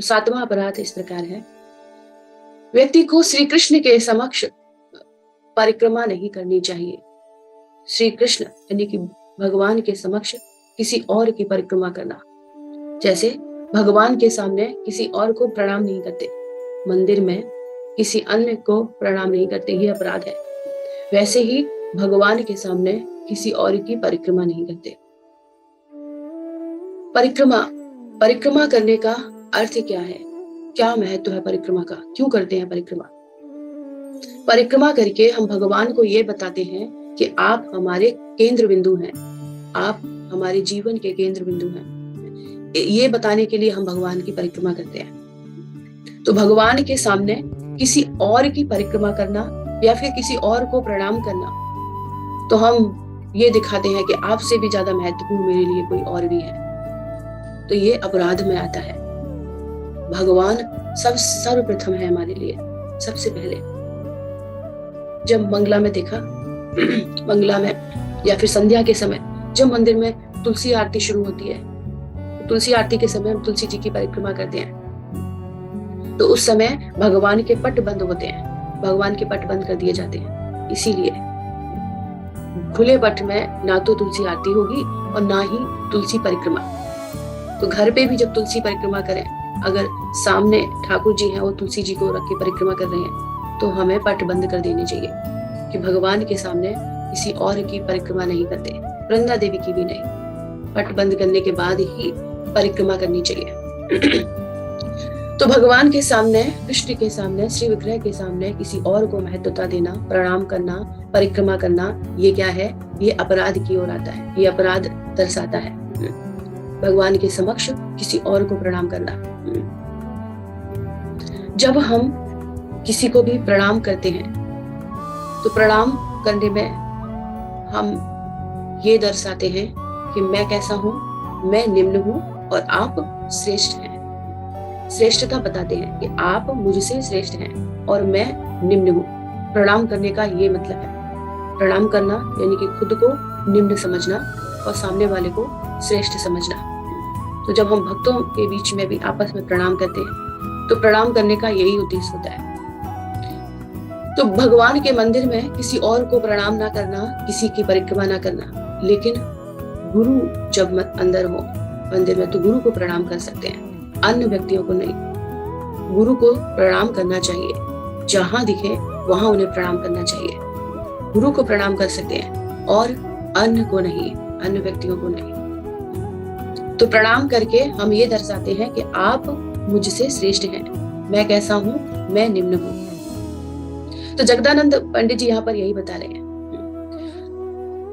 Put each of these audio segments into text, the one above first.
तो 7वां अपराध इस प्रकार है, व्यक्ति को श्री कृष्ण के समक्ष परिक्रमा नहीं करनी चाहिए। श्री कृष्ण यानी कि भगवान के समक्ष किसी और की परिक्रमा करना, जैसे भगवान के सामने किसी और को प्रणाम नहीं करते, मंदिर में किसी अन्य को प्रणाम नहीं करते, ये अपराध है। वैसे ही भगवान के सामने किसी और की परिक्रमा नहीं करते। परिक्रमा करने का अर्थ क्या है, क्या महत्व है परिक्रमा का, क्यों करते हैं परिक्रमा? परिक्रमा करके हम भगवान को ये बताते हैं कि आप हमारे केंद्र बिंदु हैं, आप हमारे जीवन के केंद्र बिंदु हैं। ये बताने के लिए हम भगवान की परिक्रमा करते हैं। तो भगवान के सामने किसी और की परिक्रमा करना या फिर किसी और को प्रणाम करना, तो हम ये दिखाते हैं कि आपसे भी ज्यादा महत्वपूर्ण मेरे लिए कोई और भी है। तो ये अपराध में आता है। भगवान सर्वप्रथम है हमारे लिए, सबसे पहले। जब मंगला में देखा, मंगला में या फिर संध्या के समय जब मंदिर में तुलसी आरती शुरू होती है, तो तुलसी आरती के समय हम तुलसी जी की परिक्रमा करते हैं। तो उस समय भगवान के पट बंद होते हैं, भगवान के पट बंद कर दिए जाते हैं। इसीलिए खुले पट में ना तो तुलसी आरती होगी और ना ही तुलसी परिक्रमा। तो घर पे भी जब तुलसी परिक्रमा करें, अगर सामने ठाकुर जी हैं, वो तुलसी जी को रख के परिक्रमा कर रहे हैं, तो हमें पट बंद कर देने चाहिए कि भगवान के सामने किसी और की परिक्रमा नहीं करते, वृंदा देवी की भी नहीं। पट बंद करने के बाद ही परिक्रमा करनी चाहिए। तो भगवान के सामने, कृष्ण के सामने, श्री विग्रह के सामने किसी और को महत्वता देना, प्रणाम करना, परिक्रमा करना, ये क्या है? ये अपराध की ओर आता है, ये अपराध दर्शाता है। भगवान के समक्ष किसी और को प्रणाम करना। जब हम किसी को भी प्रणाम करते हैं, तो प्रणाम करने में हम ये दर्शाते हैं कि मैं कैसा हूं, मैं निम्न हूं और आप श्रेष्ठ हैं। श्रेष्ठता बताते हैं कि आप मुझसे श्रेष्ठ हैं और मैं निम्न हूं। प्रणाम करने का ये मतलब है। प्रणाम करना यानी कि खुद को निम्न समझना और सामने वाले को श्रेष्ठ समझना। तो जब हम भक्तों के बीच में भी आपस में प्रणाम करते हैं, तो प्रणाम करने का यही उद्देश्य होता है। तो भगवान के मंदिर में किसी और को प्रणाम ना करना, किसी की परिक्रमा ना करना, लेकिन गुरु जब अंदर हो मंदिर में, तो गुरु को प्रणाम कर सकते हैं, अन्य व्यक्तियों को नहीं। गुरु को प्रणाम करना चाहिए, जहां दिखे वहां उन्हें प्रणाम करना चाहिए। गुरु को प्रणाम कर सकते हैं और अन्य को नहीं, अन्य व्यक्तियों को नहीं। तो प्रणाम करके हम ये दर्शाते हैं कि आप मुझसे श्रेष्ठ हैं, मैं कैसा हूं, मैं निम्न हूं। तो जगदानंद पंडित जी यहाँ पर यही बता रहे हैं।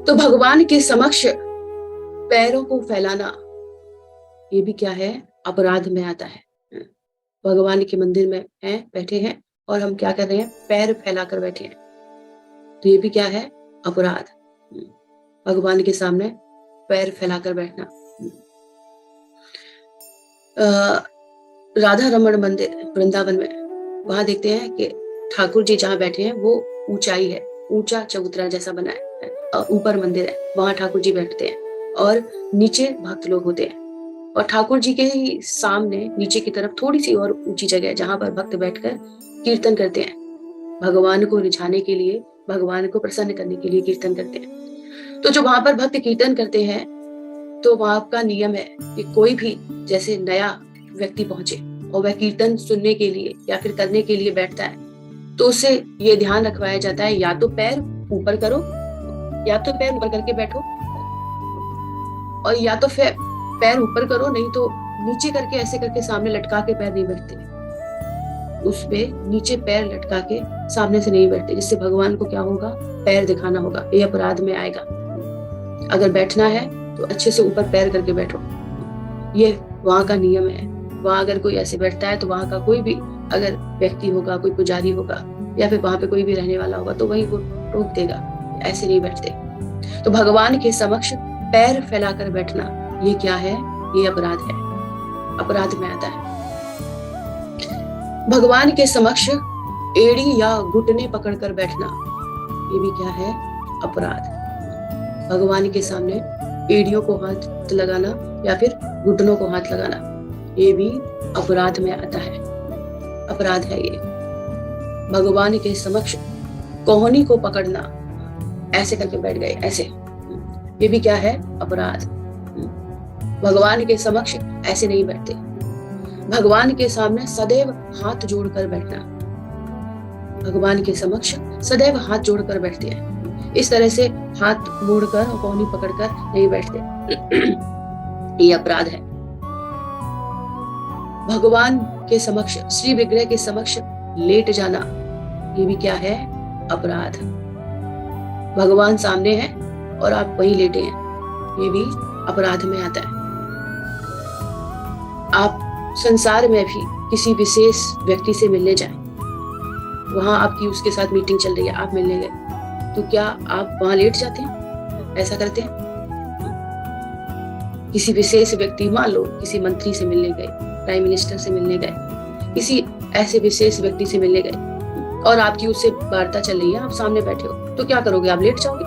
तो भगवान के समक्ष पैरों को फैलाना, ये भी क्या है? अपराध में आता है। भगवान के मंदिर में हैं, बैठे हैं और हम क्या कर रहे हैं? पैर फैलाकर बैठे हैं। तो ये भी क्या है? अपराध। भगवान के सामने पैर फैलाकर बैठना। राधा रमण मंदिर वृंदावन में, वहां देखते हैं कि ठाकुर जी जहाँ बैठे हैं वो ऊंचाई है, ऊंचा चबूतरा जैसा बना है और ऊपर मंदिर है, वहां ठाकुर जी बैठते हैं और नीचे भक्त लोग होते हैं। और ठाकुर जी के ही सामने नीचे की तरफ थोड़ी सी और ऊंची जगह है, जहां पर भक्त बैठकर कीर्तन करते हैं, भगवान को रिझाने के लिए, भगवान को प्रसन्न करने के लिए कीर्तन करते हैं। तो जो वहां पर भक्त कीर्तन करते हैं, तो वहां का नियम है कि कोई भी जैसे नया व्यक्ति पहुंचे और वह कीर्तन सुनने के लिए या फिर करने के लिए बैठता है, तो उसे ये ध्यान रखवाया जाता है, या तो पैर ऊपर करो, या तो पैर ऊपर करके बैठो, और या तो फिर पैर ऊपर करो, नहीं तो नीचे करके ऐसे करके सामने लटका के पैर नहीं बैठते, उस पे नीचे पैर लटका के सामने से नहीं बैठते, जिससे भगवान को क्या होगा? पैर दिखाना होगा, ये अपराध में आएगा। अगर बैठना है तो अच्छे से ऊपर पैर करके बैठो, ये वहां का नियम है। वहां अगर कोई ऐसे बैठता है तो वहां का कोई भी अगर व्यक्ति होगा, कोई पुजारी होगा या फिर वहां पे कोई भी रहने वाला होगा, तो वही वो रोक देगा, ऐसे नहीं बैठते। तो भगवान के समक्ष पैर फैलाकर बैठना, ये क्या है? ये अपराध है, अपराध में आता है। भगवान के समक्ष एड़ी या घुटने पकड़कर बैठना, ये भी क्या है? अपराध। भगवान के सामने एड़ियों को हाथ लगाना या फिर घुटनों को हाथ लगाना, ये भी अपराध में आता है। अपराध है ये। भगवान के समक्ष कोहनी को पकड़ना, ऐसे करके बैठ गए, ऐसे, ये भी क्या है? अपराध। भगवान के समक्ष ऐसे नहीं बैठते। भगवान के सामने सदैव हाथ जोड़कर बैठना। भगवान के समक्ष सदैव हाथ जोड़कर बैठते हैं। इस तरह से हाथ मोड़कर और कोहनी पकड़कर नहीं बैठते। ये अपराध है। भगवान के समक्ष, श्री विग्रह के समक्ष लेट जाना, ये भी क्या है? अपराध। भगवान सामने है और आप वहीं लेटे हैं, ये भी अपराध में आता है। आप संसार में भी किसी विशेष व्यक्ति से मिलने जाएं, वहां आपकी उसके साथ मीटिंग चल रही है, आप मिलने गए, तो क्या आप वहां लेट जाते हैं? ऐसा करते हैं? किसी विशेष व्यक्ति, मान लो किसी मंत्री से मिलने गए, प्राइम मिनिस्टर से मिलने गए, किसी ऐसे विशेष व्यक्ति से मिलने गए और आपकी उससे वार्ता चल रही है, आप सामने बैठे हो, तो क्या करोगे? आप लेट जाओगे?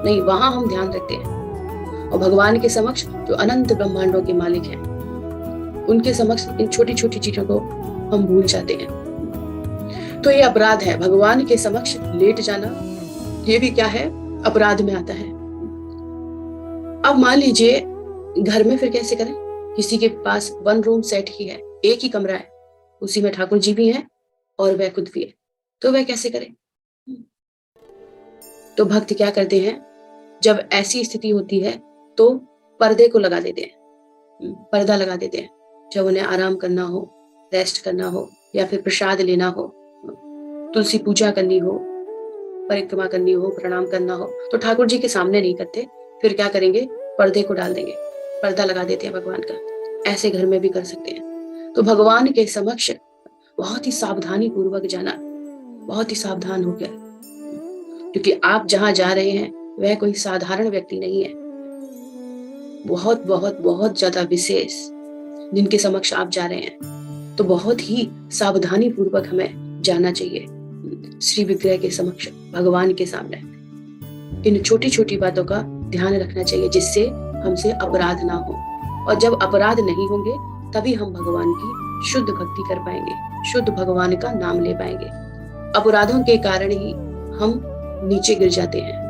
नहीं, वहां हम ध्यान रखते हैं। और भगवान के समक्ष जो अनंत ब्रह्मांडों के मालिक हैं, उनके समक्ष इन छोटी छोटी चीजों को हम भूल जाते हैं। तो ये अपराध है। भगवान के समक्ष लेट जाना, ये भी क्या है? अपराध में आता है। अब मान लीजिए घर में फिर कैसे करें? किसी के पास 1 रूम सेट ही है, एक ही कमरा है, उसी में ठाकुर जी भी हैं और वह खुद भी है, तो वह कैसे करें? तो भक्त क्या करते हैं, जब ऐसी स्थिति होती है तो पर्दे को लगा देते हैं, पर्दा लगा देते हैं। जब उन्हें आराम करना हो, रेस्ट करना हो, या फिर प्रसाद लेना हो, तुलसी पूजा करनी हो, परिक्रमा करनी हो, प्रणाम करना हो, तो ठाकुर जी के सामने नहीं करते, फिर क्या करेंगे? पर्दे को डाल देंगे, पर्दा लगा देते हैं भगवान का। ऐसे घर में भी कर सकते हैं। तो भगवान के समक्ष बहुत ही सावधानी पूर्वक जाना, बहुत ही सावधान होकर, क्योंकि आप जहां जा रहे हैं वह कोई साधारण व्यक्ति नहीं है, बहुत बहुत बहुत ज्यादा विशेष जिनके समक्ष आप जा रहे हैं। तो बहुत ही सावधानी पूर्वक हमें जाना चाहिए श्री विग्रह के समक्ष, भगवान के सामने। इन छोटी छोटी बातों का ध्यान रखना चाहिए, जिससे हमसे अपराध ना हो। और जब अपराध नहीं होंगे तभी हम भगवान की शुद्ध भक्ति कर पाएंगे, शुद्ध भगवान का नाम ले पाएंगे। अपराधों के कारण ही हम नीचे गिर जाते हैं।